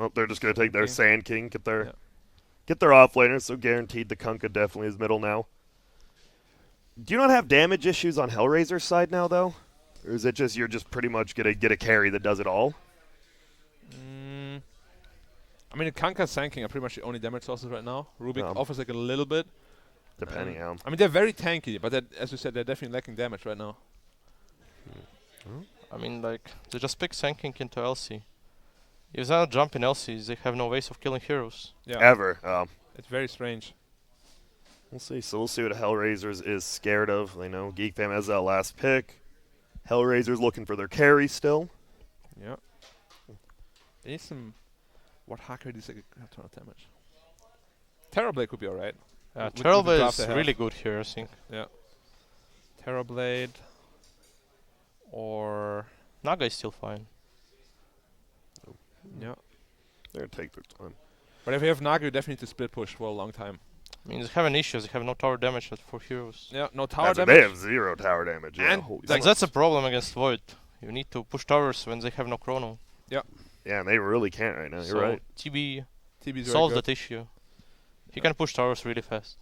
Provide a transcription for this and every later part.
Well, they're just going to take their Sand King, get their offlaner, so guaranteed the Kunkka definitely is middle now. Do you not have damage issues on HellRaisers' side now, though? Or is it just you're just pretty much going to get a carry that does it all? I mean, the Kunkka Sand King are pretty much the only damage sources right now. Rubik offers like a little bit. Depending on. I mean, they're very tanky, but as you said, they're definitely lacking damage right now. I mean, like, they just pick Sand King into LC. If they don't jump in LCs, they have no ways of killing heroes. Yeah. Ever. It's very strange. We'll see. So we'll see what HellRaisers is scared of. They know Geek Fam has that last pick. HellRaisers looking for their carry still. Yeah. They need some... What hacker does like a ton of damage? Terrorblade could be alright. Terrorblade is really good here, I think. Yeah. Terrorblade. Or... Naga is still fine. Yeah. They're going to take their time. But if you have Naga, you definitely need to split push for a long time. I mean, they have an issue. They have no tower damage for heroes. Yeah, no tower damage. They have 0 tower damage. Yeah, And like that's a problem against Void. You need to push towers when they have no chrono. Yeah. Yeah, and they really can't right now. You're right. TB solves that issue. He can push towers really fast.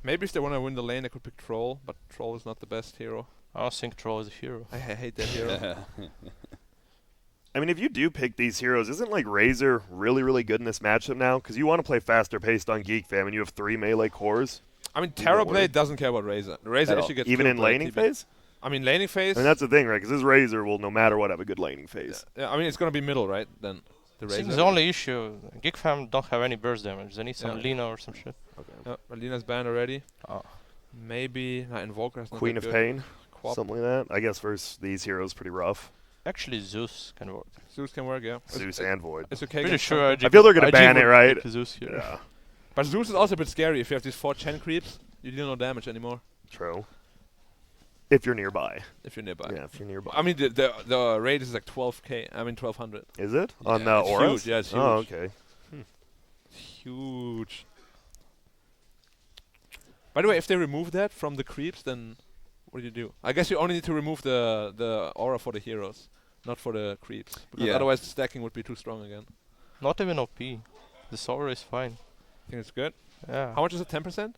Maybe if they want to win the lane, they could pick Troll, but Troll is not the best hero. I don't think Troll is a hero. I hate that hero. I mean, if you do pick these heroes, isn't like Razor really, really good in this matchup now? Because you want to play faster paced on Geek Fam, and you have 3 melee cores. I mean, Terrorblade doesn't care about Razor. Razor actually gets even in laning phase. I mean, laning phase. And that's the thing, right? Because this Razor will, no matter what, have a good laning phase. Yeah, I mean, it's gonna be middle, right? Then the Razor. The only issue, Geek Fam don't have any burst damage. They need some Lina or some shit. Okay. Yeah, Lina's banned already. Maybe Invoker's not Queen of good. Pain, something like that. I guess versus these heroes, pretty rough. Actually, Zeus can work. Zeus can work, yeah. Zeus and Void. It's okay. Pretty sure. I feel they're gonna ban it, right? Zeus here. Yeah. But Zeus is also a bit scary. If you have these 4 Chen creeps, you deal no damage anymore. True. If you're nearby. If you're nearby. Yeah, if you're nearby. I mean, the rate is like 12k. I mean, 1200. Is it? Yeah, on the Auras? Huge. Yeah, it's huge. Oh, okay. Huge. By the way, if they remove that from the creeps, then what do you do? I guess you only need to remove the aura for the heroes, not for the creeps. Because otherwise the stacking would be too strong again. Not even OP. The aura is fine. Think it's good? Yeah. How much is it? 10%?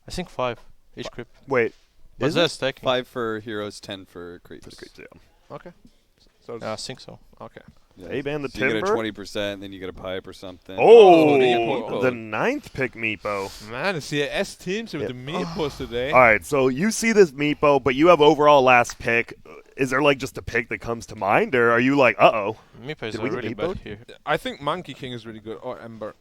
I think 5 each creep. Wait. But Is it stacking? 5 for heroes, 10 for creeps. Yeah. Okay. So I think so. Okay. Yeah. They banned the so you get a Timber? 20%, then you get a pipe or something. Oh, Meepo. the 9th pick Meepo. Man, the CAS teams with the Meepos today. All right, so you see this Meepo, but you have overall last pick. Is there like just a pick that comes to mind, or are you like, uh-oh? Meepo is Did we get really Meepo'd? bad here. I think Monkey King is really good, or Ember.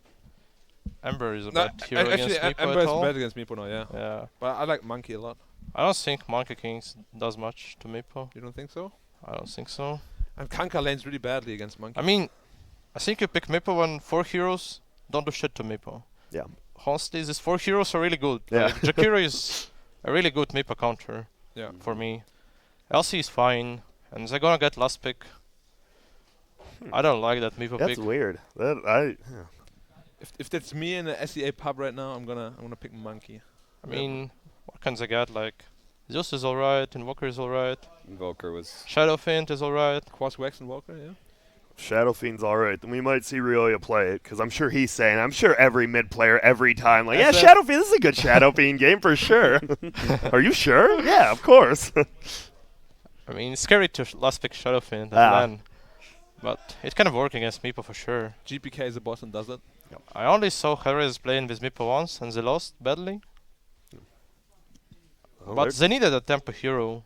Ember is a bad hero actually, against Meepo Ember at is all. bad against Meepo now, yeah. Yeah. But I like Monkey a lot. I don't think Monkey Kings does much to Meepo. You don't think so? I don't think so. And Kanka lanes really badly against Monkey. I mean, I think you pick Meepo when 4 heroes don't do shit to Meepo. Yeah. Honestly, these 4 heroes are really good. Yeah. Like, Jakiro is a really good Meepo counter for me. LC is fine, and they're gonna get last pick. I don't like that Meepo pick. That's weird. If that's me in the SEA pub right now, I'm gonna pick Monkey. I mean, what can they get? Like, Zeus is alright, Invoker is alright. Invoker was... Shadow Fiend is alright. Quas Wax and Walker, yeah. Shadow Fiend's all right. Then we might see Rioya play it, because I'm sure he's saying, I'm sure every mid player every time, like, yeah, Shadow Fiend, this is a good Shadow Fiend game for sure. Are you sure? Yeah, of course. I mean, it's scary to last pick Shadow Fiend, man. But it can work against Meepo for sure. GPK is a boss and does it. Yep. I only saw HellRaisers playing with Meepo once, and they lost badly. But they needed a tempo hero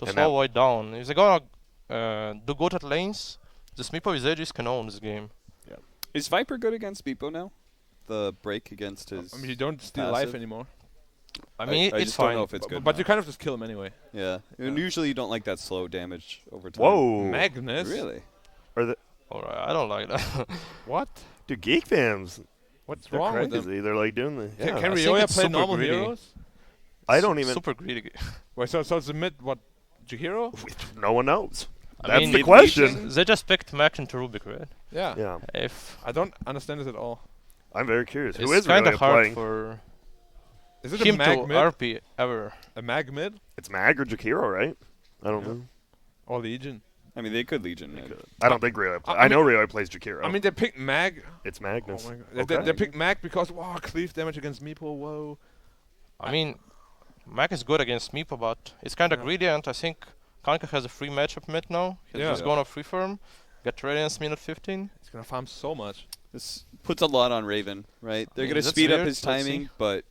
to slow Void down. If they're gonna do good at lanes, this Meepo with Aegis can own this game. Yeah. Is Viper good against Meepo now? The break against his... I mean, you don't steal life anymore. I mean, I it's just fine. don't know if it's good But now. you kind of just kill him anyway. Yeah. And usually you don't like that slow damage over time. Whoa. Magnus? Really? Alright, I don't like that. What? Dude, Geek Fams. What's wrong with them? They're like doing the... Can I think Rioya it's play super normal greedy. heroes? I don't even... Super greedy. Wait, so it's a mid, what, Jakiro? No one knows. I That's mean, the question. They just picked Max into Rubik, right? Yeah. Yeah. If I don't understand this at all. I'm very curious. Who it's is kind Rioya of hard playing? for Is it a him to mag mid? RP ever. A mag mid? It's Mag or Jakiro, right? I don't know. Or Legion? I mean, they could Legion mid. I don't think Rio. I know Rio plays Jakiro. I mean, they picked Mag. It's Magnus. Oh my God. They picked Mag because, wow, cleave damage against Meepo, whoa. I mean, Mac is good against Meepo, but it's kind of greedy, and I think Kanka has a free matchup mid now. He's just going off free farm, get Radiance minute 15. He's going to farm so much. This puts a lot on Raven, right? They're going to speed up his timing, but...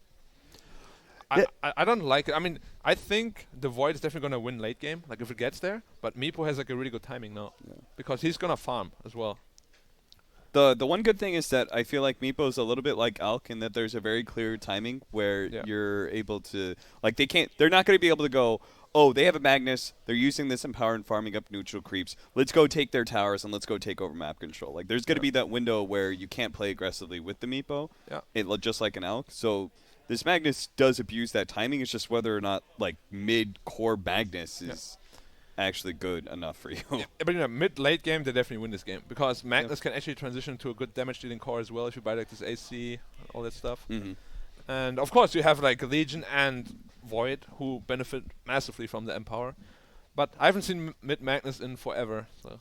I don't like it. I mean, I think the Void is definitely going to win late game, like if it gets there. But Meepo has like a really good timing now, because he's going to farm as well. The one good thing is that I feel like Meepo's a little bit like Alk in that there's a very clear timing where you're able to, like, they're not going to be able to go, oh, they have a Magnus, they're using this Empower and farming up neutral creeps, let's go take their towers and let's go take over map control. Like, there's going to be that window where you can't play aggressively with the Meepo, just like an Alk. So this Magnus does abuse that timing. It's just whether or not, like, mid-core Magnus is actually good enough for you. But mid-late game, they definitely win this game, because Magnus can actually transition to a good damage-dealing core as well if you buy like this AC, all that stuff. And of course, you have like Legion and Void who benefit massively from the Empower. But I haven't seen mid Magnus in forever, so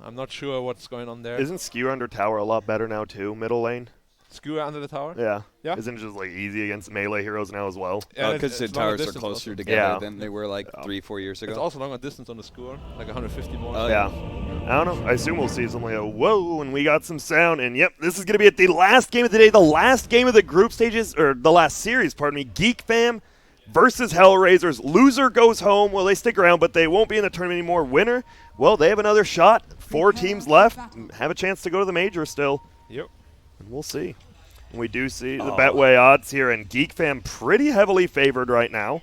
I'm not sure what's going on there. Isn't Skewer under tower a lot better now too? Middle lane. Skewer under the tower? Yeah. Isn't it just like easy against melee heroes now as well? Yeah, because the towers are closer together than they were like 3-4 years ago. It's also longer distance on the Skewer, like 150 more. Yeah. I don't know. I assume we'll see something like a whoa, and we got some sound. And yep, this is going to be at the last game of the day, the last game of the group stages, or the last series, pardon me. Geek Fam versus HellRaisers. Loser goes home. Well, they stick around, but they won't be in the tournament anymore. Winner, well, they have another shot. 4 teams left. Have a chance to go to the major still. Yep. And we'll see. We do see the Betway odds here, and Geek Fam pretty heavily favored right now.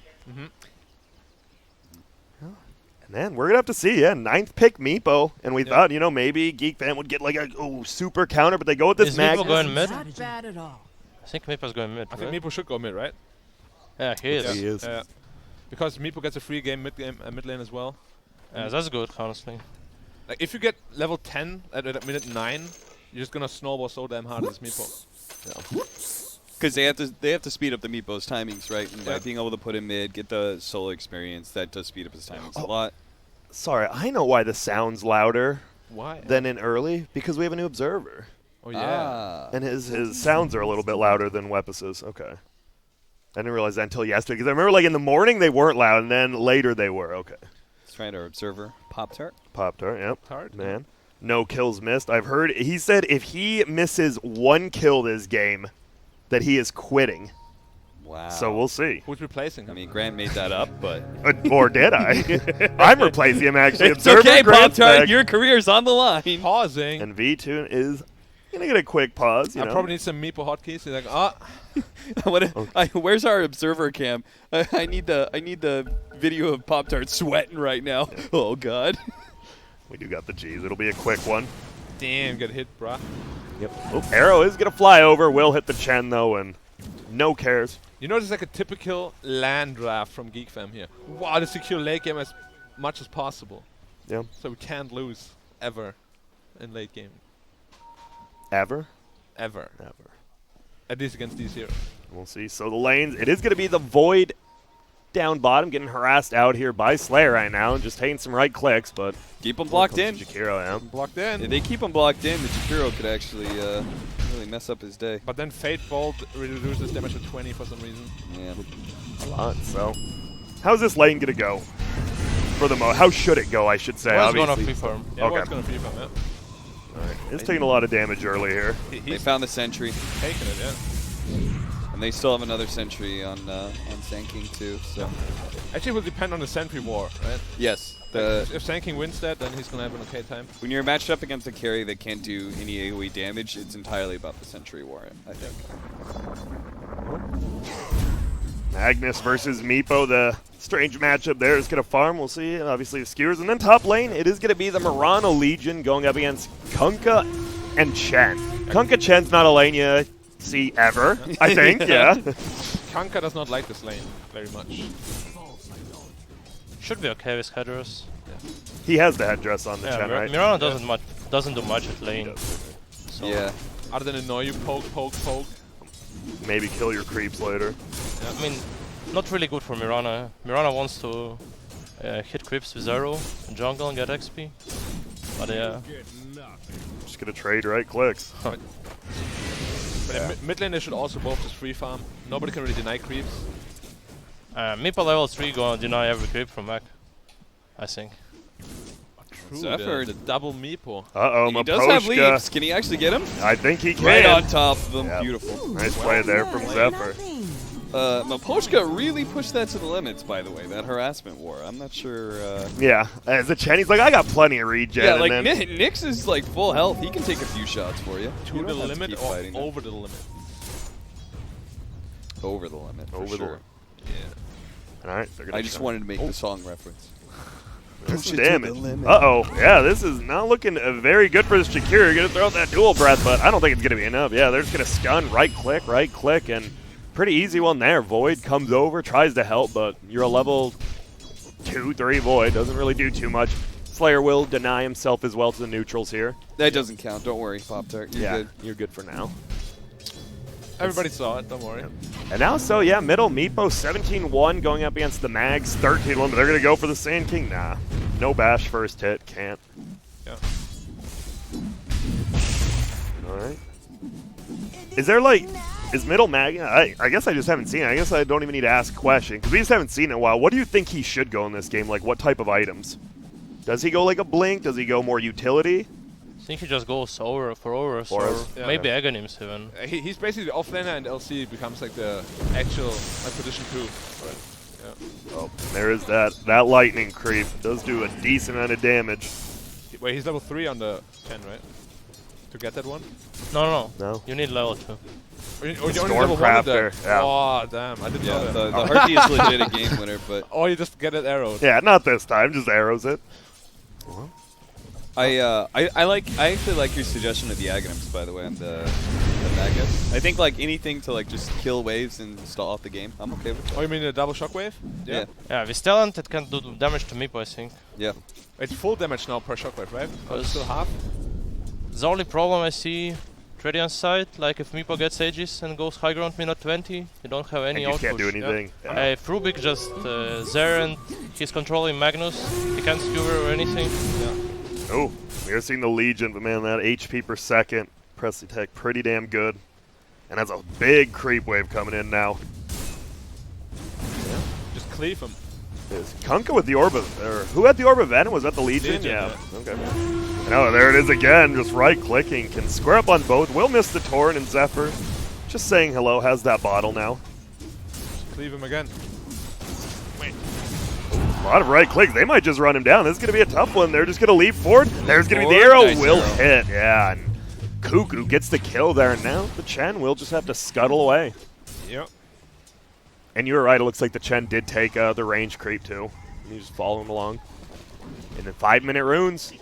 And then we're going to have to see, 9th pick Meepo. And we thought, maybe Geek Fam would get like a super counter, but they go with this Magnus. Is Meepo going mid? Not bad at all. I think Meepo's going mid. I think Meepo should go mid, right? Yeah, he is. He is. Because Meepo gets a free game mid lane as well. Yeah, that's good, honestly. Like if you get level 10 at minute 9, you're just gonna snowball so damn hard as Meepo. Because they have to speed up the Meepo's timings, right? And by being able to put him mid, get the solo experience, that does speed up his timings a lot. Sorry, I know why this sounds louder Why? than in early, because we have a new observer. Oh yeah. And his sounds are a little bit louder than Wepus's. Okay. I didn't realize that until yesterday, because I remember like in the morning they weren't loud, and then later they were. Okay. Let's try our observer. Pop-Tart. Pop-Tart, yep. Hard. Man. No kills missed. I've heard, he said if he misses 1 kill this game, that he is quitting. Wow. So we'll see. Who's replacing him? I mean, Grant made that up, but... Or did I? I'm replacing him, actually. It's Observer okay, Grant's Pop-Tart. back. Your career's on the line. Pausing. And V2 is going to get a quick pause. I probably need some Meepo hotkeys. He's like, Where's our observer cam? I need the video of Pop-Tart sweating right now. Yeah. Oh, God. We do got the G's. It'll be a quick one. Damn, get hit, bruh. Yep. Oh, arrow is going to fly over. Will hit the Chen, though, and no cares. You know, this is like a typical land draft from Geek Fam here. Wow, to secure late game as much as possible. Yeah. So we can't lose ever in late game. Ever? Ever. At least against these heroes. We'll see. So the lanes, it is going to be the Void down bottom, getting harassed out here by Slayer right now, and just taking some right clicks, but... Keep them blocked in. Jakiro, yeah. Blocked in. If they keep him blocked in, the Jakiro could actually really mess up his day. But then Fate Bolt reduces damage to 20 for some reason. Yeah. A lot, so... How's this lane going to go? For the How should it go, I should say, Well, it's going obviously. to free farm. Yeah, Okay. it's going to free farm, yeah. All right. It's taking a lot of damage early here. They found the sentry. Taking it, yeah. And they still have another sentry on Sand King too. So actually, it will depend on the sentry war, right? yes, if Sand King wins that, then he's gonna have an okay time. when you're matched up against a carry that can't do any AoE damage, it's entirely about the sentry war, I think. Magnus versus Meepo, the strange matchup there is going to farm. We'll see, obviously, the skewers. And then top lane, it is going to be the Murano Legion going up against Kunkka and Chen. Kunkka Chen's not a lane you see ever, I think, yeah. Kunkka does not like this lane very much. Should be okay with headers. He has the headdress on the Chen, right? Mirana doesn't do much at lane. So Yeah. Other than annoy you, poke. Maybe kill your creeps later. I mean, not really good for Mirana. Mirana wants to hit creeps with arrow in jungle and get XP. But yeah. Just gonna trade right clicks. But in mid lane they should also both just free farm. Nobody can really deny creeps. Meepo level 3 gonna deny every creep from Mac, I think. True, Zephyr. the double Meepo. Uh-oh, He does have Maposhka. leaves. Can he actually get him? I think he can. Right on top of him. Yep. Beautiful. Nice play there from Zephyr. Maposhka really pushed that to the limits, by the way, that harassment war. I'm not sure. Yeah, as a Chen, he's like, I got plenty of regen. Yeah, and like then, Nyx is like full health. He can take a few shots for you. To You the don't have to limit keep or fighting them. over the limit? Over the limit. For Over the sure. limit. Yeah. All right, they're gonna I just shove. wanted to make the song reference. Push it to damage. the limit. Uh-oh. Yeah, this is not looking very good for this Shakira. Going to throw out that dual breath, but I don't think it's going to be enough. Yeah, they're just going to stun, right click, and pretty easy one there. Void comes over, tries to help, but you're a level 2, 3 Void. Doesn't really do too much. Slayer will deny himself as well to the neutrals here. That doesn't count. Don't worry, Pop-Tart. You're good. You're good for now. Everybody saw it, don't worry. And now, so yeah, middle Meepo 17-1 going up against the Mags 13-1, but they're going to go for the Sand King. Nah, no bash first hit, can't. Yeah. All right. Is there like, is middle Mag? I guess I just haven't seen it. I guess I don't even need to ask a question because we just haven't seen it in a while. What do you think he should go in this game? Like, what type of items? Does he go like a Blink? Does he go more utility? I think he just goes over for auras or Auras, yeah. maybe Aghanims even. He's basically the offlaner, and LC becomes like the actual position 2. Right. Yeah. Oh, there is that lightning creep. Does do a decent amount of damage. Wait, he's level 3 on the 10, right? To get that one? No. No. You need level 2. Or you only level 1 with Stormcrafter, that? yeah. Oh, damn. I didn't know Yeah, that. the Harpy is legit a game winner, but Or you just get it arrowed. Yeah, not this time. Just arrows it. I actually like your suggestion of the Aghanims, by the way, on the Magus. I think like anything to like just kill waves and stall out the game. I'm okay with that. Oh, you mean the double shockwave? Yeah. Yeah, with talent it can do damage to Meepo, I think. Yeah. It's full damage now per shockwave, right? Or it's still half? The only problem I see Radiant's side, like if Meepo gets Aegis and goes high ground minute 20, you don't have any And you can't outpush. do anything. Yeah. If Rubik just there and he's controlling Magnus, he can't skewer or anything. Oh, we are seeing the Legion, but man, that HP per second, Presley Tech, pretty damn good. And that's a big creep wave coming in now. Just cleave him. Is Kunkka with the Orb of, or who had the Orb of Venom? Was that the Legion? Legion, Yeah. Okay. No, there it is again, just right-clicking. Can square up on both. Will miss the Torrent and Zephyr. Just saying hello, has that bottle now. Just cleave him again. Wait. A lot of right clicks. They might just run him down. This is going to be a tough one. They're just going to leap forward. There's going to be the arrow. Nice will arrow. hit. Yeah. And Cuckoo gets the kill there. And now the Chen will just have to scuttle away. Yep. And you were right. It looks like the Chen did take the range creep too. You just follow him along. And then 5-minute runes.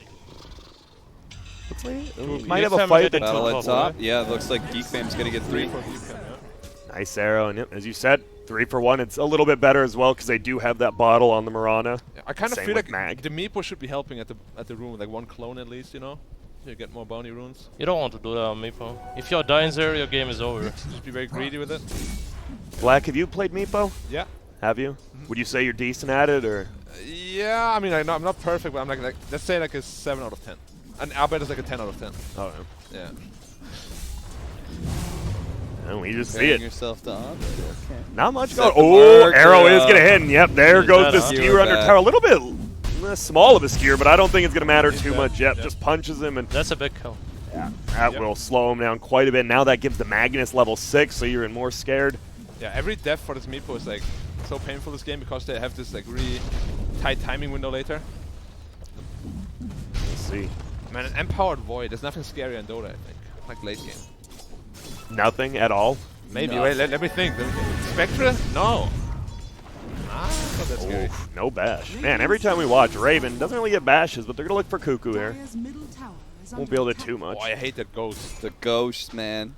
Looks like might have a fight. Battle at top, top. right? Yeah, it looks like Geek Fam's gonna get 3. Nice arrow. And yep, as you said, 3 for 1. It's a little bit better as well because they do have that bottle on the Marana. Yeah, I kind of Same feel with like Mag. the Meepo should be helping at the rune, like one clone at least, you know? You get more bounty runes. You don't want to do that on Meepo. If you're dying there, your game is over. Just be very greedy with it. Black, have you played Meepo? Yeah. Have you? Would you say you're decent at it, or? Yeah, I mean, I'm not perfect, but I'm like let's say like a 7 out of 10. And Albert is like a 10 out of 10. Oh, Yeah. no. We just see Comparing it. yourself to Andre. Okay. Not much Set going. the Oh, mark, arrow is yeah. going to hit. And yep, there He's goes dead, the huh? skewer under back. tower. A little bit small of a skewer, but I don't think it's going to matter He's too dead. much. Yep, Yep. just punches him, and That's a big kill. that Yep. will slow him down quite a bit. Now that gives the Magnus level 6, so you're in more scared. Yeah, every death for this Meepo is like so painful this game because they have this like really tight timing window later. Let's see. Man, an empowered void, there's nothing scarier in Dota, I think. Like late game. Nothing at all. Maybe, No. wait, let me think. Spectre? No. Ah, it's not that scary. Oof, no bash. Man, every time we watch, Raven doesn't really get bashes, but they're going to look for Cuckoo here. Won't be able to too much. Oh, I hate that ghost. The Ghost, man.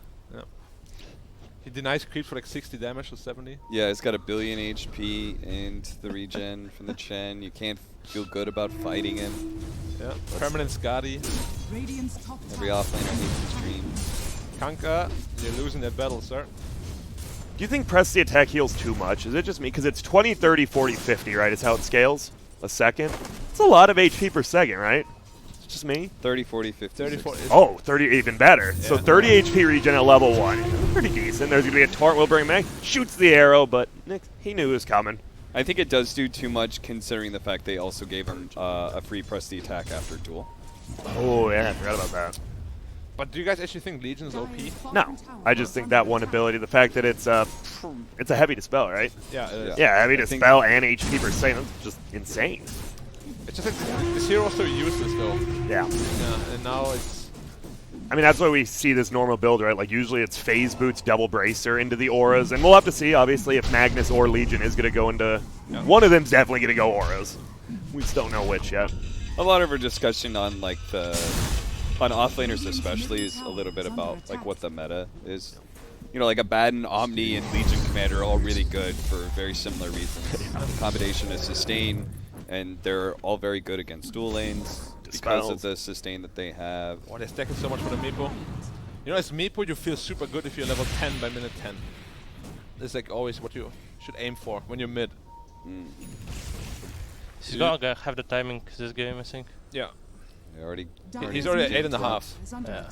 He denies creep for like 60 damage or 70. Yeah, it's got a billion HP and the regen from the Chen. You can't feel good about fighting him. Yeah. Permanent Skadi. Every offlaner needs his dream. Kunkka, you're losing that battle, sir. Do you think press the attack heals too much? Is it just me? Because it's 20, 30, 40, 50, right? Is how it scales a second. It's a lot of HP per second, right? Just me? 30, 40, 50. 30, 40. Oh, 30, even better. So Yeah. 30 HP regen at level 1. Pretty decent. There's going to be a Torrent will bring Meg. Shoots the arrow, but Nick, he knew it was coming. I think it does do too much considering the fact they also gave him a free press the attack after duel. Oh, yeah, I forgot about that. But do you guys actually think Legion is OP? No, I just think that one ability, the fact that it's a heavy dispel, right? Yeah, it is. Yeah, heavy I think- dispel and HP per second, that's just insane. It's just like this hero is so useless though. Yeah. Yeah, and now it's I mean, that's why we see this normal build, right? Like, usually it's phase boots, double bracer into the auras, and we'll have to see, obviously, if Magnus or Legion is going to go into... Yeah. One of them's definitely going to go auras. We just don't know which yet. A lot of our discussion on like on offlaners especially is a little bit about like what the meta is. You know, like Abaddon, Omni, and Legion Commander are all really good for very similar reasons. The combination of sustain, and they're all very good against dual lanes because of the sustain that they have. oh, they're stacking so much for the Meepo. You know, as Meepo, you feel super good if you're level 10 by minute 10. That's like always what you should aim for when you're mid. He's gonna have the timing this game, I think. Yeah. They already. He's already at 8.5. Yeah.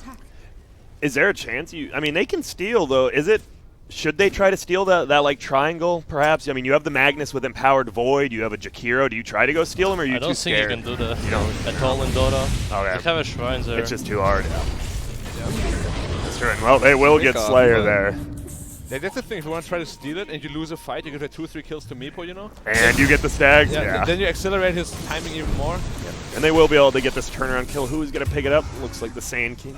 Is there a chance you... I mean, they can steal, though. Is it... Should they try to steal that like, triangle, perhaps? I mean, you have the Magnus with Empowered Void. You have a Jakiro. Do you try to go steal him, or are you I too don't think scared? you can do that You know? at all in Dota. Okay. They have a shrine there. It's just too hard. Yeah. That's right. Well, they will get Pick off, Slayer but- there. That's the thing, if you want to try to steal it and you lose a fight, you get 2-3 kills to Meepo, you know? And you get the stags. Yeah, Yeah. then you accelerate his timing even more. And they will be able to get this turnaround kill. Who is going to pick it up? Looks like the Sand King.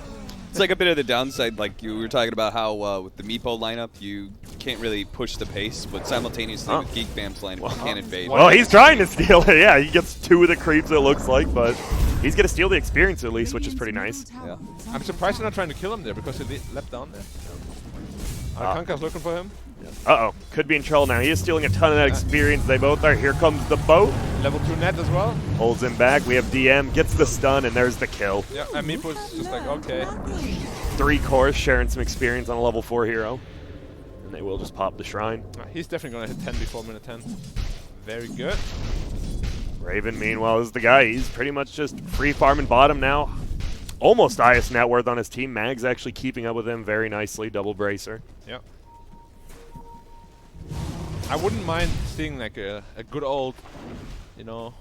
It's like a bit of the downside, like you were talking about how with the Meepo lineup, you can't really push the pace, but simultaneously with Geek Bam's lineup, you can't invade. Well, he's trying to steal it. Yeah, he gets 2 of the creeps, it looks like, but he's going to steal the experience at least, which is pretty nice. Yeah. I'm surprised they're not trying to kill him there because he leapt down there. Kanka's looking for him. Uh-oh. Could be in trouble now. He is stealing a ton of that experience. They both are. Here comes the boat. Level 2 net as well. Holds him back. We have DM. Gets the stun, and there's the kill. Yeah, and Meepo's just like, okay. 3 cores, sharing some experience on a level 4 hero. And they will just pop the shrine. He's definitely going to hit 10 before minute 10. Very good. Raven, meanwhile, is the guy. He's pretty much just free farming bottom now. Almost highest net worth on his team. Mag's actually keeping up with him very nicely. Double bracer. Yeah. I wouldn't mind seeing like a good old, you know,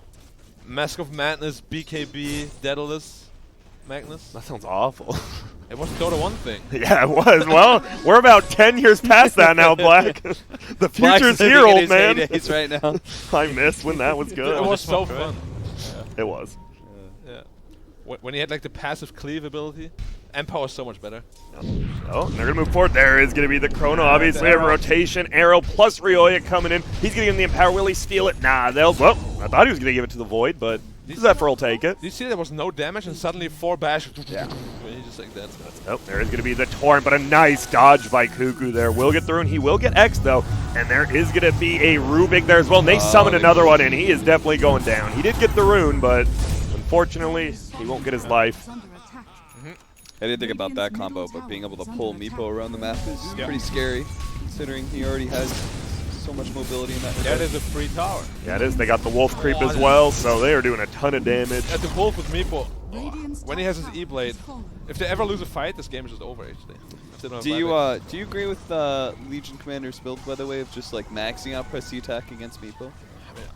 Mask of Madness, BKB, Daedalus, Magnus. That sounds awful. It was a Dota 1 thing. Yeah, it was. Well, we're about 10 years past that now, Black. The future's here, old man. It's right now. I missed when that was good. It was so Right? fun. It was. Yeah. When he had like the passive cleave ability, Empower was so much better. Oh, they're going to move forward. There is going to be the Chrono, obviously. A rotation. Arrow plus Ryoya coming in. He's going to give him the Empower. Will he steal it? Nah, they'll... Well, I thought he was going to give it to the Void, but Zephyr will take it. Did you see there was no damage and suddenly 4 bash? Yeah. He's just like that. Oh, there is going to be the Torrent, but a nice dodge by Cuckoo there. Will get the rune. He will get X, though. And there is going to be a Rubik there as well. And they summon another one in. He is definitely going down. He did get the rune, but unfortunately, he won't get his life. I didn't think about that combo, but being able to pull Meepo around the map is pretty scary, considering he already has so much mobility in that regard. That is a free tower. Yeah, it is. They got the Wolf Creep as well, so they are doing a ton of damage. At the Wolf with Meepo, when he has his E-Blade, if they ever lose a fight, this game is just over, actually. If they don't have Do you agree with Legion Commander's build, by the way, of just like maxing out press the attack against Meepo?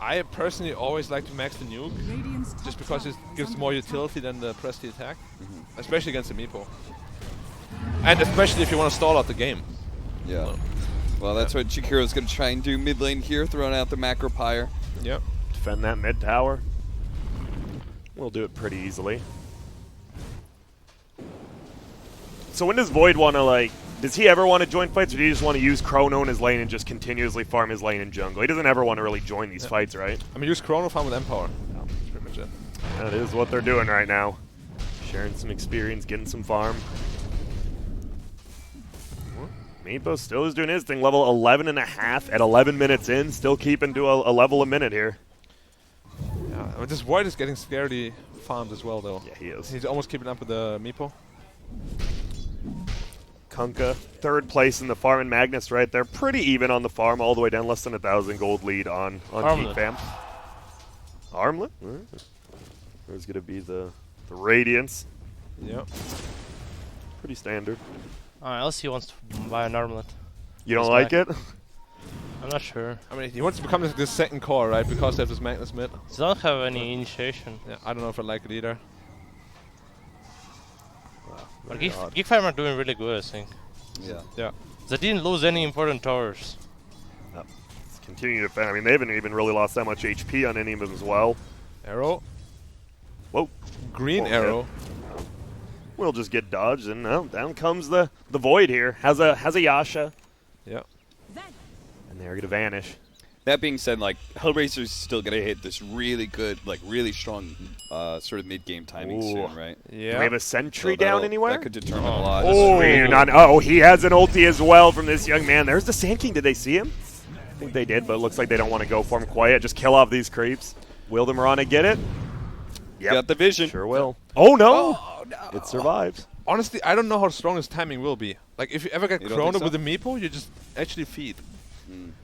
I personally always like to max the nuke, just because it gives more utility than the press the attack, especially against the Meepo. And especially if you want to stall out the game. Yeah. Well, that's what Jakiro's going to try and do mid lane here, throwing out the Macro Pyre. Yep. Defend that mid tower. We'll do it pretty easily. So when does Void want to, like, does he ever want to join fights, or do you just want to use Chrono in his lane and just continuously farm his lane in jungle? He doesn't ever want to really join these fights, right? I mean, use Chrono Farm with Empower. That's pretty much it. That is what they're doing right now. Sharing some experience, getting some farm. Meepo still is doing his thing. Level 11.5 at 11 minutes in. Still keeping to a level a minute here. Yeah, but this Void is getting scarily farmed as well, though. Yeah, he is. He's almost keeping up with the Meepo. Kunkka, 3rd place in the farm, and Magnus right there. Pretty even on the farm, all the way down. Less than 1,000 gold lead on Geek Fam. Armlet? There's going to be the The Radiance. Yep. Pretty standard. LC wants to buy an armlet. You don't He's like back. it? I'm not sure. I mean, he wants to become the second core, right? Because they have this Magnus mid. They don't have any initiation. Yeah, I don't know if I like it either. But Geek Fam are doing really good, I think. Yeah. Yeah. They didn't lose any important towers. Let's continue to defend. I mean, they haven't even really lost that much HP on any of them as well. Arrow. Whoa. Green Oh, arrow. We'll just get dodged, and down comes the Void here. Has a Yasha, Yeah. and they're gonna vanish. That being said, like HellRaisers still gonna hit this really good, like really strong, sort of mid-game timing soon, right? Yeah. Do we have a sentry So down that'll- anywhere? That could determine a lot. Oh, he has an ulti as well from this young man. There's the Sand King. Did they see him? I think they did, but it looks like they don't want to go for him quiet. Just kill off these creeps. Will the Mirana get it? Yep. Got the vision. Sure will. Oh, no. Oh, no. It survives. Honestly, I don't know how strong his timing will be. Like, if you ever get You don't Chrono think so? with a Meepo, you just actually feed.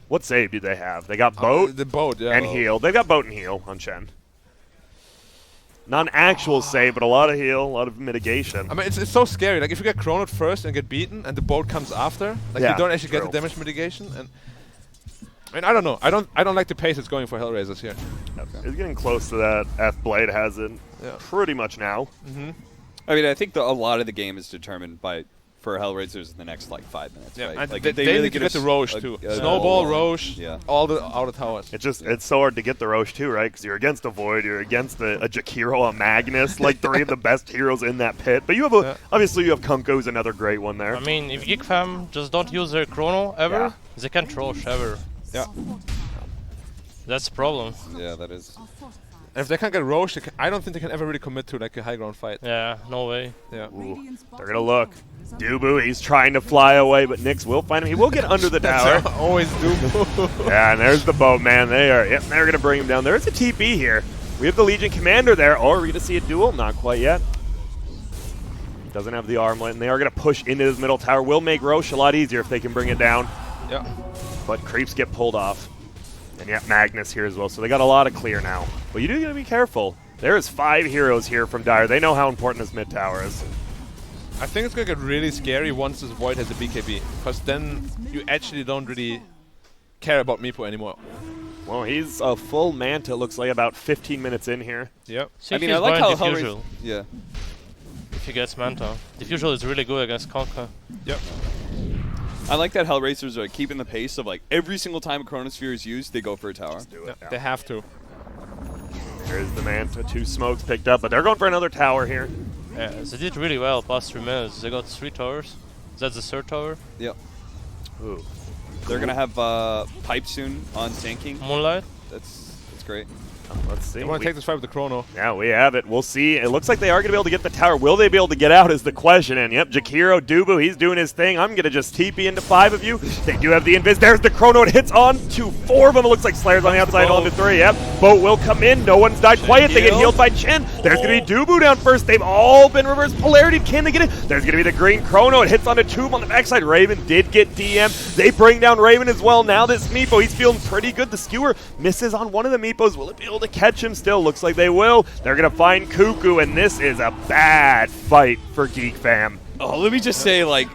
What save do they have? They got boat The boat, yeah. and heal. They've got boat and heal on Chen. Not an actual save, but a lot of heal, a lot of mitigation. I mean, it's so scary. Like, if you get Chronoed first and get beaten, and the boat comes after, like, Yeah, you don't actually get true. the damage mitigation. And I mean, I don't know. I don't like the pace it's going for HellRaisers here. It's getting close to that. F-Blade has it Yeah. pretty much now. I mean, I think a lot of the game is determined for HellRaisers in the next like 5 minutes. Yeah, right? and like they if really need to get the us Roche a- too. a Snowball, goal, Roche, yeah. all the outer towers. It's so hard to get the Roche too, right? Because you're against a Void, you're against a Jakiro, a Magnus, like three of the best heroes in that pit. But you have obviously you have Kunko's another great one there. I mean, if Geek Fam just don't use their Chrono ever, Yeah. they can't Roche ever. Yeah. That's the problem. Yeah, that is. And if they can't get Roche, I don't think they can ever really commit to like a high ground fight. Yeah, no way. Yeah. Ooh, they're gonna look. Dubu, he's trying to fly away, but Nyx will find him. He will get under the tower. Always do. Yeah, and there's the boat, man. They're gonna bring him down. There's a TP here. We have the Legion Commander there. Oh, are we gonna see a duel? Not quite yet. Doesn't have the armlet, and they are gonna push into his middle tower. Will make Roche a lot easier if they can bring it down. Yeah. But creeps get pulled off. And yet Magnus here as well, so they got a lot of clear now. But you do gotta be careful. There is 5 heroes here from Dire. They know how important this mid tower is. I think it's gonna get really scary once this Void has a BKB, because then you actually don't really care about Meepo anymore. Well, he's a full Manta, looks like about 15 minutes in here. Yep. See I if mean, he's I like going how Diffusal Yeah. if he gets Manta. Diffusal is really good against Conquer. Yep. I like that HellRaisers are keeping the pace of like every single time a Chronosphere is used, they go for a tower. Yeah. They have to. There's the Manta, 2 smokes picked up, but they're going for another tower here. Yeah, they did really well past 3 minutes. They got 3 towers. That's the 3rd tower. Yep. Ooh. They're gonna have pipe soon on Sand King. Moonlight. That's great. Let's see. They want to take this fight with the Chrono. Yeah, we have it. We'll see. It looks like they are going to be able to get the tower. Will they be able to get out is the question. And yep, Jakiro, Dubu, he's doing his thing. I'm going to just TP into 5 of you. They do have the invis. There's the Chrono. It hits on to 4 of them. It looks like Slayer's on the outside, on to 3. Yep, Boat will come in. No one's died quiet. They get healed by Chen. There's going to be Dubu down first. They've all been reverse polarity. Can they get it? There's going to be the green Chrono. It hits onto Tube on the backside. Raven did get DM. They bring down Raven as well. Now this Meepo, he's feeling pretty good. The Skewer misses on one of the Meepos. Will it be able to catch him still? Looks like they will. They're going to find Cuckoo, and this is a bad fight for Geek Fam. Oh, let me just say, like,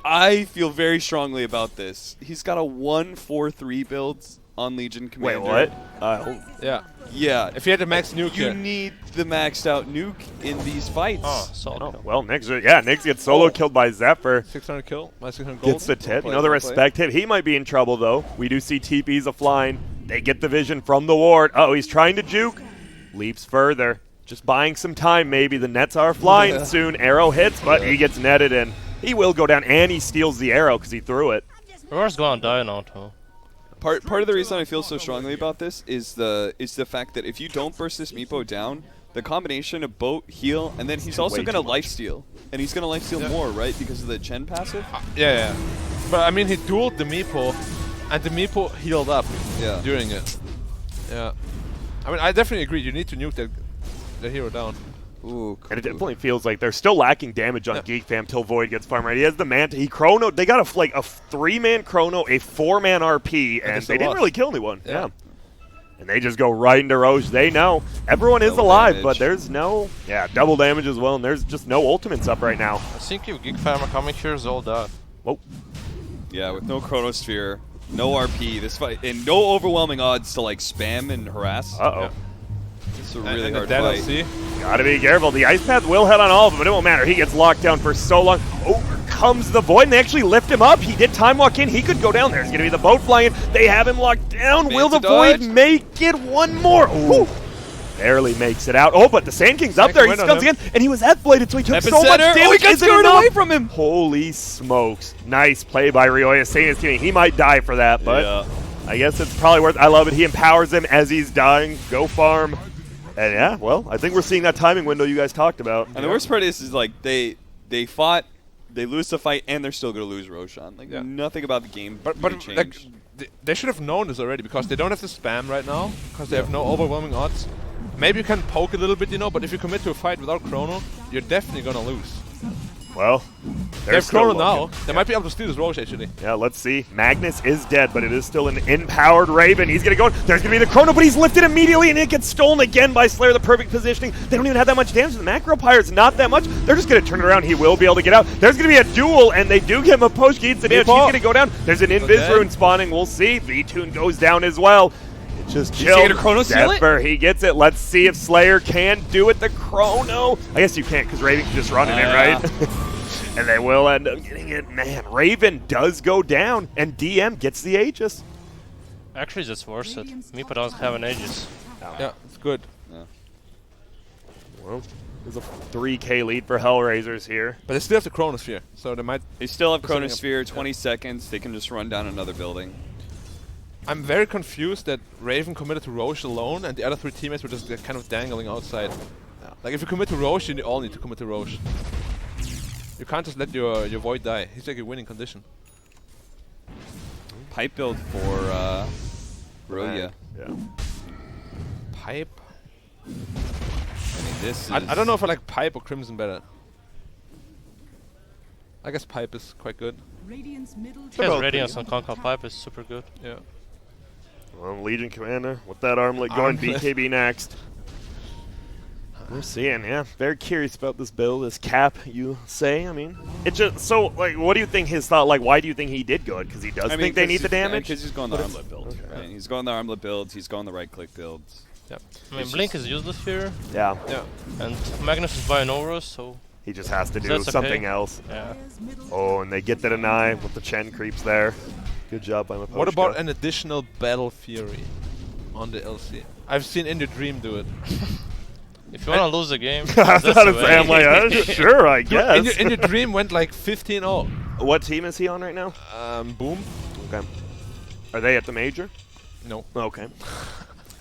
I feel very strongly about this. He's got a 1-4-3 build on Legion Commander. Wait, what? Yeah. Yeah. If you had the max nuke You here. need the maxed out nuke in these fights. Oh, solid. Oh, well, Nyx gets solo killed by Zephyr. 600 kill, my 600 gold. Gets the tip. play, Another well played. respect hit. He might be in trouble, though. We do see TP's a flying. They get the vision from the ward. Oh, he's trying to juke. Leaps further. Just buying some time, maybe. The nets are flying soon. Arrow hits, but he gets netted in. He will go down, and he steals the arrow because he threw it. Roar's gonna die now too. Part of the reason I feel so strongly about this is the fact that if you don't burst this Meepo down, the combination of boat, heal, and then he's also way going to too much. lifesteal. And he's going to lifesteal more, right? Because of the Chen passive? Yeah. But I mean, he dueled the Meepo, and the Meepo healed up during it. Yeah. I mean, I definitely agree. You need to nuke that hero down. Ooh, And it definitely feels like they're still lacking damage on Geek Fam till Void gets farm right. He has the Manta. He Chrono. They got a 3-man Chrono, a 4-man RP, and they they still didn't lost. really kill anyone. Yeah. And they just go right into Roche. They know. Everyone is Double alive, damage. but there's no... Yeah, double damage as well, and there's just no ultimates up right now. I think if Geek Fam are coming here, is all that. Whoa. Yeah, with no Chronosphere, no RP, this fight, and no overwhelming odds to like spam and harass. Uh-oh. Yeah. It's a really hard that fight. LC. Gotta be careful. The Ice Path will head on all of them, but it won't matter. He gets locked down for so long. Over comes the Void, and they actually lift him up. He did time walk in. He could go down. There's gonna be the boat flying. They have him locked down. Will the Void dodge. make it one more? Ooh. Barely makes it out. Oh, but the Sand King's up there. He win on comes him. in, and he was F-bladed, so he took so much Epicenter. damage. Oh, he got Isn't scared enough. away from him. Holy smokes. Nice play by Ryoya. Saying his teammate, he might die for that, but Yeah. I guess it's probably worth. I love it. He empowers him as he's dying. Go farm. And yeah, well, I think we're seeing that timing window you guys talked about. And the worst part is like they fought, they lose the fight, and they're still gonna lose Roshan. Like Yeah. nothing about the game. But changed. like, they should have known this already because they don't have to spam right now because they have no overwhelming odds. Maybe you can poke a little bit, you know, but if you commit to a fight without Chrono, you're definitely gonna lose. Well, They they're have still Chrono now. looking. They might be able to steal this Roche actually. Yeah, let's see. Magnus is dead, but it is still an empowered Raven. He's gonna go. There's gonna be the Chrono, but he's lifted immediately, and it gets stolen again by Slayer. The perfect positioning. They don't even have that much damage. The Macro Pyre's not that much. They're just gonna turn it around. He will be able to get out. There's gonna be a duel, and they do give him a push. Gets the damage. He's Meatball. gonna go down. There's an Invis rune spawning. We'll see. V-Tune goes down as well. It just Did you see chilled. the Chrono seal it? Zephyr, he gets it. Let's see if Slayer can do it. The Chrono. I guess you can't because Raven can just run in it, right? And they will end up getting it. Man, Raven does go down, and DM gets the Aegis. Actually, that's worth it. Meepo doesn't have an Aegis. Yeah, it's good. Well, there's a 3K lead for HellRaisers here. But they still have the Chronosphere, so they might. They still have Setting up- Chronosphere, 20 seconds. They can just run down another building. I'm very confused that Raven committed to Roche alone, and the other three teammates were just kind of dangling outside. Like if you commit to Roche, you all need to commit to Roche. You can't just let your Void die. He's like a winning condition. Pipe build for Roya. Yeah. Pipe. I mean, this is. I don't know if I like Pipe or Crimson better. I guess Pipe is quite good. Radiant's middle He tower has Radiance on Conquer Pipe, is super good. Yeah. Well, Legion Commander with that armlet going. Armlet. BKB next. We're seeing, yeah. Very curious about this build, this cap, you say. I mean, it just so like. What do you think his thought? Like, why do you think he did good? Because he does think they need the damage. Because he's going the armlet build. Right? He's going the armlet builds. He's going the right-click builds. Yep. I mean, Blink is useless here, Yeah, Yeah. and Magnus is buying Aura, so he just has to do That's okay. something else. yeah. Oh, and they get the deny with the Chen creeps there. Good job by Maposhka. What about an additional Battle Fury on the LC? I've seen In Your Dream do it. If you wanna lose the game, I was that's about to the say, I'm way. like, sure, I In guess. Your Dream went like 15-0. What team is he on right now? Boom. Okay. Are they at the major? No. Okay.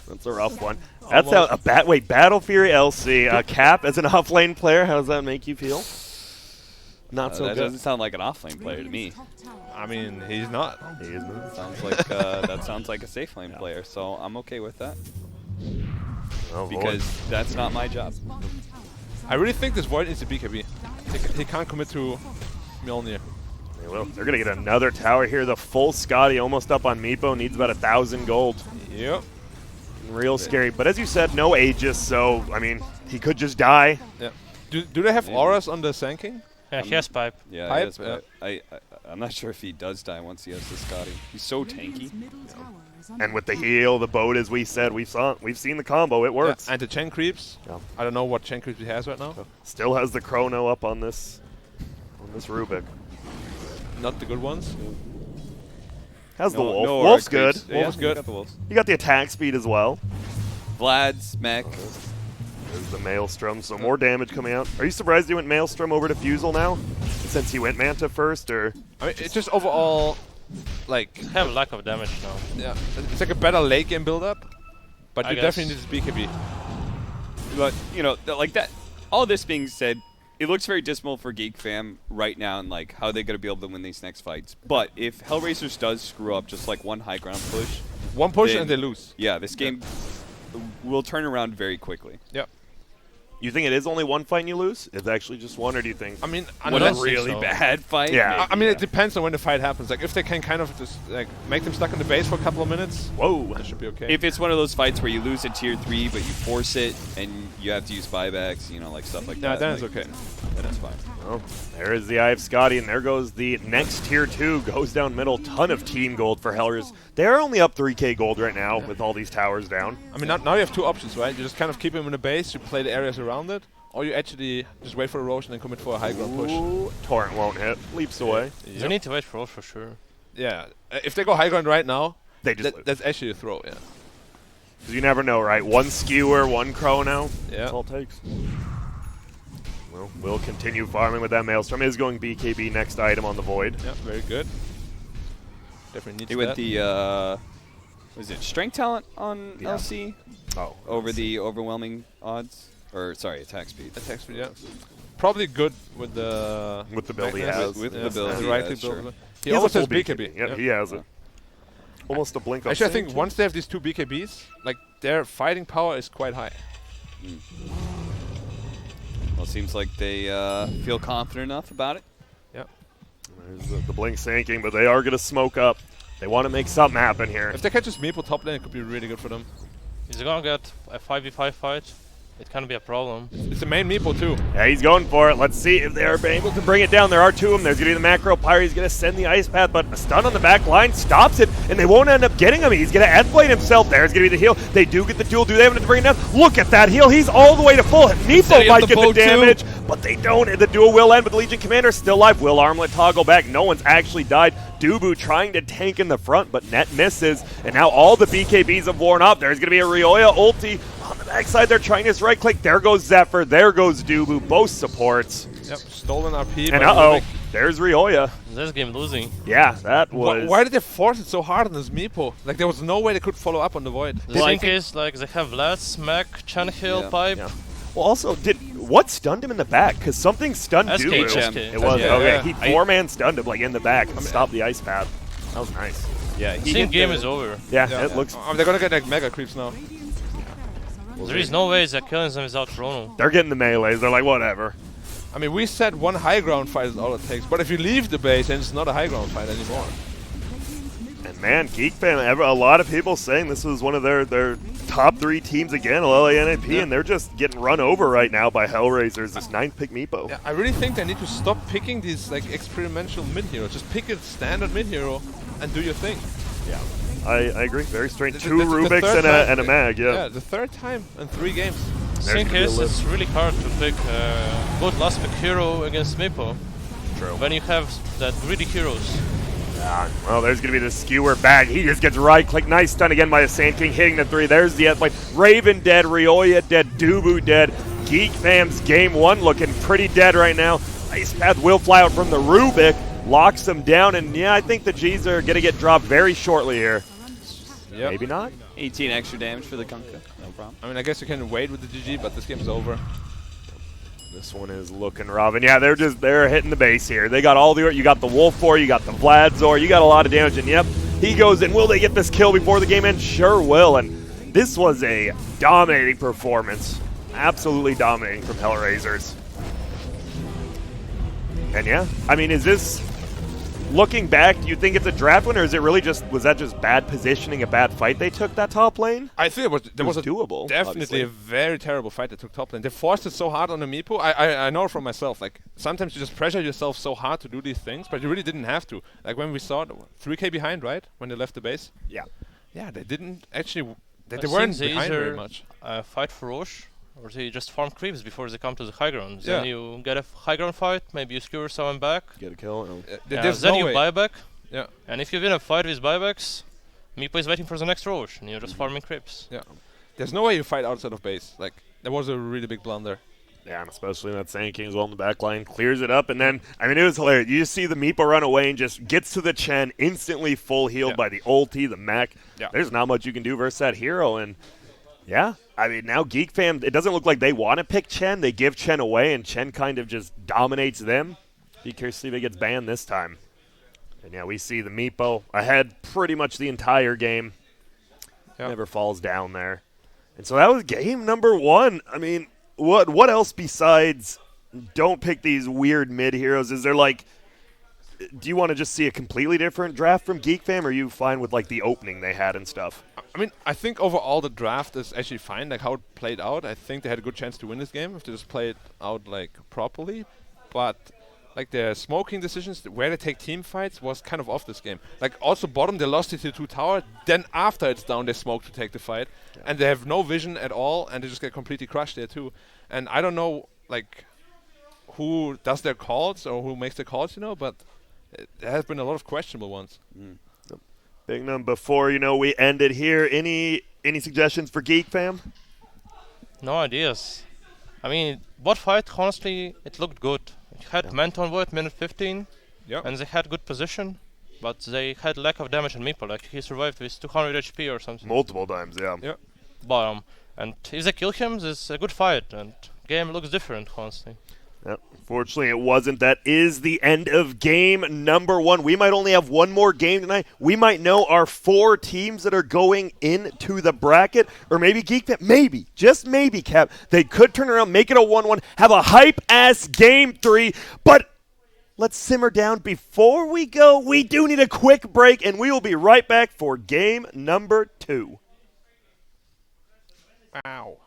That's a rough one. That's a Battle Fury LC. Cap as an offlane player, how does that make you feel? Not so That good. doesn't sound like an offlane player to me. I mean, he's not. He is not. Sounds like that sounds like a safe lane player. So I'm okay with that Oh, boy. because that's not my job. I really think this Void needs a BKB. He can't commit to Mjolnir. They will. They're going to get another tower here. The full Scotty almost up on Meepo. Needs about 1,000 gold. Yep. Real scary. But as you said, no Aegis, so, I mean, he could just die. Yeah. Do they have auras on the Sand King? Yeah, he has Pipe. Yeah, Pipe, he has, but I'm not sure if he does die once he has the Scotty. He's so tanky. And with the heal, the boat, as we said, we've seen the combo. It works. Yeah. And the Chen creeps. Yeah. I don't know what Chen creeps he has right now. Still has the Chrono up on this Rubik. Not the good ones. How's the No- Wolf? no Wolf's aura good. creeps. Yeah, Wolf's good. Got the wolves. You got the attack speed as well. Vlad's mech. There's the Maelstrom, so more damage coming out. Are you surprised he went Maelstrom over to Fusel now? Since he went Manta first, or? I mean, it's just overall, like, Have lack of damage now. yeah, it's like a better late game build-up, but I you guess. definitely need this BKB. But you know, like that. All this being said, it looks very dismal for Geek Fam right now, and like how they're gonna be able to win these next fights. But if HellRaisers does screw up just like one high ground push, One push Then- and they lose. yeah, this game will turn around very quickly. Yep. You think it is only one fight and you lose? It's actually just one, or do you think? I mean, What unless a really bad fight. Yeah. I mean, it depends on when the fight happens. Like, if they can kind of just like make them stuck in the base for a couple of minutes, Whoa. that should be okay. If it's one of those fights where you lose at tier 3, but you force it and you have to use buybacks, like stuff like that. then it's okay. Then it's fine. Oh, there is the Eye of Scotty, and there goes the next tier 2. Goes down middle. Ton of team gold for HellRaisers. They're only up 3k gold right now with all these towers down. I mean, now you have 2 options, right? You just kind of keep him in the base, you play the areas around it, or you actually just wait for a Roche and then commit for a high ground push. Ooh, Torrent won't hit. Leaps away. They need to wait for us for sure. Yeah. If they go high ground right now, They just that's actually a throw, yeah. Because you never know, right? One skewer, one chrono. Yeah. That's all it takes. Well, we'll continue farming with that Maelstrom. Is going BKB next item on the Void. Yeah, very good. Definitely needs He went the, was it strength talent on LC? Oh. Over the overwhelming odds? Or, sorry, attack speed. attack speed, yeah. Probably good with the build he has. With yeah, the build the he right has, click sure. build. He He has a almost has full BKB. Yeah, he has it. Almost a blink of Actually, I think sync. once they have these 2 BKBs, like, their fighting power is quite high. Well, it seems like they feel confident enough about it. Yeah. There's the blink sinking, but they are going to smoke up. They want to make something happen here. If they catch this Meeple top lane, it could be really good for them. He's gonna get a 5v5 fight. It can be a problem. It's the main Meeple, too. Yeah, he's going for it. Let's see if they're able to bring it down. There are 2 of them. There's going to be the Macro Pyre. He's going to send the Ice Path, but a stun on the back line stops it, and they won't end up getting him. He's going to F-blade himself. There's going to be the heal. They do get the duel. Do they have enough to bring it down? Look at that heal. He's all the way to full. Meepo might get the damage, but they don't. And the duel will end, but the Legion Commander is still alive. Will Armlet toggle back? No one's actually died. Dubu trying to tank in the front, but net misses. And now all the BKBs have worn off. There's going to be a Rioya ulti. On the backside, they're trying his right click. There goes Zephyr. There goes Dubu. Both supports. Yep, stolen RP. And by there's Rioya. This game losing. Yeah, that was. Why did they force it so hard on this Meepo? Like, there was no way they could follow up on the Void. The thing is, like, they have Lats, Mac, Chan Hill, Pipe. Yeah. Well, also, what stunned him in the back? Because something stunned SK, Dubu. SK. It was Yeah, okay. yeah. He 4-man stunned him like in the back and stopped the ice path. That was nice. Yeah, I think game is over. Yeah, it looks. They're gonna get like mega creeps now. There is no way they're killing them without Chrono. They're getting the melees. They're like, whatever. I mean, we said 1 high ground fight is all it takes, but if you leave the base, then it's not a high ground fight anymore. And man, Geek fan, a lot of people saying this was one of their top 3 teams again, LLANAP, and they're just getting run over right now by HellRaisers, this 9th pick Meepo. Yeah, I really think they need to stop picking these like experimental mid heroes. Just pick a standard mid hero and do your thing. Yeah, I agree. Very strange. That's 2 the Rubiks third and a time- mag, yeah. Yeah, the 3rd time in 3 games. The There's thing gonna be a is, list. it's really hard to pick good last pick hero against Meepo. True. When you have that greedy heroes. Well, there's going to be the skewer back. He just gets right click. Nice stun again by the Sand King, hitting the 3. There's the F-blade. Raven dead, Rioya dead, Dubu dead. Geek Fam's game 1 looking pretty dead right now. Ice Path will fly out from the Rubik, locks them down, and yeah, I think the G's are going to get dropped very shortly here. Yep. Maybe not. 18 extra damage for the Kunkka. No problem. I mean, I guess you can wait with the GG, but this game's over. This one is looking rough, and yeah, they're hitting the base here. They got all you got the Wolf 4, you got the Vladzor, you got a lot of damage, and yep, he goes in. Will they get this kill before the game ends? Sure will, and this was a dominating performance. Absolutely dominating from HellRaisers. And yeah, I mean, is this, looking back, do you think it's a draft win, or is it really was that just bad positioning, a bad fight they took that top lane? I think there was a doable. definitely obviously. a very terrible fight they took top lane. They forced it so hard on the Meepo. I know from myself, like, sometimes you just pressure yourself so hard to do these things, but you really didn't have to. Like when we saw it, 3k behind, right? When they left the base. Yeah. Yeah, they didn't actually, they I weren't think they behind very either much. fight for Roche, or they just farm creeps before they come to the high ground. Yeah. Then you get a high ground fight, maybe you skewer someone back. Get a kill. There's then no you way. buy back. Yeah. And if you win a fight with buybacks, Meepo is waiting for the next Roche, and you're just farming creeps. Yeah. There's no way you fight outside of base. Like, that was a really big blunder. Yeah, and especially that Sand King as well in the back line, clears it up, and then, I mean, it was hilarious. You just see the Meepo run away and just gets to the Chen, instantly full healed by the ulti, the mech. Yeah. There's not much you can do versus that hero, and yeah, I mean, now Geek Fam, it doesn't look like they want to pick Chen. They give Chen away, and Chen kind of just dominates them. Be curious to see if he gets banned this time. And yeah, we see the Meepo ahead pretty much the entire game. Yep. Never falls down there. And so that was game number 1. I mean, what else besides don't pick these weird mid heroes? Is there like, do you want to just see a completely different draft from Geek Fam, or are you fine with like the opening they had and stuff? I mean, I think overall the draft is actually fine, like how it played out. I think they had a good chance to win this game if they just played out like properly. But like the smoking decisions, where they take team fights was kind of off this game. Like also bottom, they lost it to 2 tower. Then after it's down, they smoke to take the fight, and they have no vision at all, and they just get completely crushed there too. And I don't know like who does their calls or who makes the calls, but there has been a lot of questionable ones. Bignum, before we end it here, any suggestions for Geek Fam? No ideas. I mean, bot fight, honestly, it looked good. It had Menton Void minute 15, and they had good position, but they had lack of damage on Meeple. Like, he survived with 200 HP or something. Multiple times, yeah. Bottom. And if they kill him, it's a good fight, and game looks different, honestly. Yep. Fortunately, it wasn't. That is the end of game number 1. We might only have one more game tonight. We might know our 4 teams that are going into the bracket, or maybe Geek Fam, maybe, just maybe, Cap, they could turn around, make it a 1-1, have a hype-ass game 3, but let's simmer down before we go. We do need a quick break, and we will be right back for game number 2. Wow.